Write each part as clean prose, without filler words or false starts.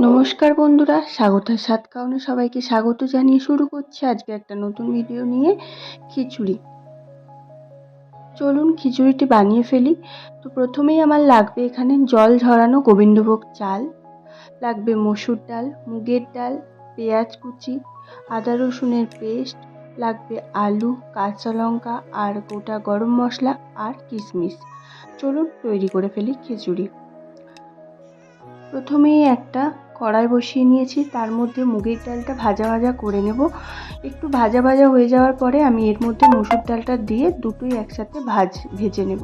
নমস্কার বন্ধুরা, স্বাগতার স্বাদ কাউনে সবাইকে স্বাগত জানিয়ে শুরু করছি আজকে একটা নতুন ভিডিও নিয়ে। খিচুড়ি, চলুন খিচুড়িটি বানিয়ে ফেলি। তো প্রথমেই আমার লাগবে এখানে জল ঝরানো গোবিন্দভোগ চাল, লাগবে মসুর ডাল, মুগের ডাল, পেঁয়াজ কুচি, আদা রসুনের পেস্ট, লাগবে আলু, কাঁচা লঙ্কা আর গোটা গরম মশলা আর কিশমিশ। চলুন তৈরি করে ফেলি খিচুড়ি। প্রথমেই একটা কড়াই বসিয়ে নিয়েছি, তার মধ্যে মুগের ডালটা ভাজা ভাজা করে নেব। একটু ভাজা ভাজা হয়ে যাওয়ার পরে আমি এর মধ্যে মসুর ডালটা দিয়ে দুটোই একসাথে ভেজে নেব।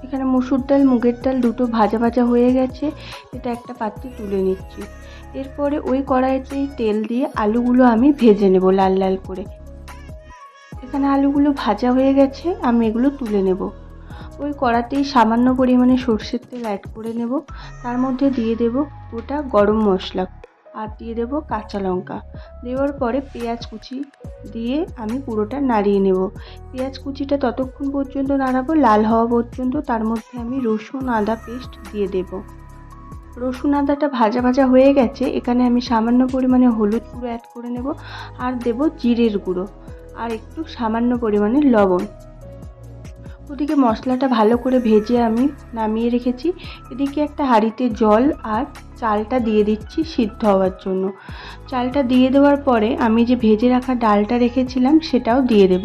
এখানে মসুর ডাল মুগের ডাল দুটো ভাজা ভাজা হয়ে গেছে, এটা একটা পাত্রে তুলে নিচ্ছি। এরপরে ওই কড়াইতেই তেল দিয়ে আলুগুলো আমি ভেজে নেব লাল লাল করে। এখানে আলুগুলো ভাজা হয়ে গেছে, আমি এগুলো তুলে নেব। ওই কড়াতেই সামান্য পরিমাণে সর্ষের তেল অ্যাড করে নেব, তার মধ্যে দিয়ে দেব গোটা গরম মশলা আর দিয়ে দেব কাঁচা লঙ্কা। দেওয়ার পরে পেঁয়াজ কুচি দিয়ে আমি পুরোটা নাড়িয়ে নেব। পেঁয়াজ কুচিটা ততক্ষণ পর্যন্ত নাড়াবো লাল হওয়া পর্যন্ত। তার মধ্যে আমি রসুন আদা পেস্ট দিয়ে দেব। রসুন আদাটা ভাজা ভাজা হয়ে গেছে, এখানে আমি সামান্য পরিমাণে হলুদ গুঁড়ো অ্যাড করে নেব আর দেব জিরের গুঁড়ো আর একটু সামান্য পরিমাণে লবণ। ওদিকে মশলাটা ভালো করে ভেজে আমি নামিয়ে রেখেছি। এদিকে একটা হাঁড়িতে জল আর চালটা দিয়ে দিচ্ছি সিদ্ধ হওয়ার জন্য। চালটা দিয়ে দেওয়ার পরে আমি যে ভেজে রাখা ডালটা রেখেছিলাম সেটাও দিয়ে দেব।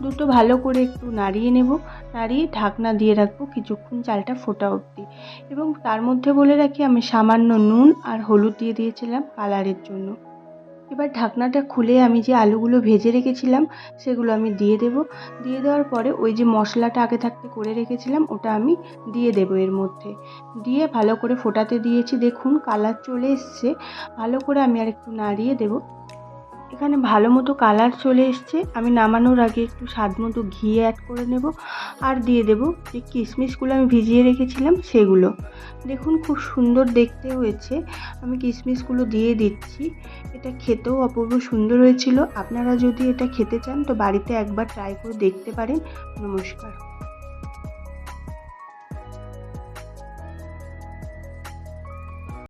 দুটো ভালো করে একটু নাড়িয়ে নেব, নাড়িয়ে ঢাকনা দিয়ে রাখবো কিছুক্ষণ চালটা ফোটা অবধি। এবং তার মধ্যে বলে রাখি আমি সামান্য নুন আর হলুদ দিয়ে দিয়েছিলাম কালারের জন্য। এবার ঢাকনাটা খুলে আমি যে আলুগুলো ভেজে রেখেছিলাম সেগুলো আমি দিয়ে দেব। দিয়ে দেওয়ার পরে ওই যে মশলাটা আগে থাকতে করে রেখেছিলাম ওটা আমি দিয়ে দেব এর মধ্যে। দিয়ে ভালো করে ফোটাতে দিয়েছি, দেখুন কালার চলে এসছে। ভালো করে আমি আর একটু নাড়িয়ে দেব। এখানে ভালো মতো কালার চলে এসছে। আমি নামানোর আগে একটু স্বাদ মতো ঘি অ্যাড করে নেব আর দিয়ে দেব যে কিশমিশগুলো আমি ভিজিয়ে রেখেছিলাম সেগুলো। দেখুন খুব সুন্দর দেখতে হয়েছে, আমি কিশমিশগুলো দিয়ে দিচ্ছি। এটা খেতেও অপূর্ব সুন্দর হয়েছিল। আপনারা যদি এটা খেতে চান তো বাড়িতে একবার ট্রাই করে দেখতে পারেন। নমস্কার।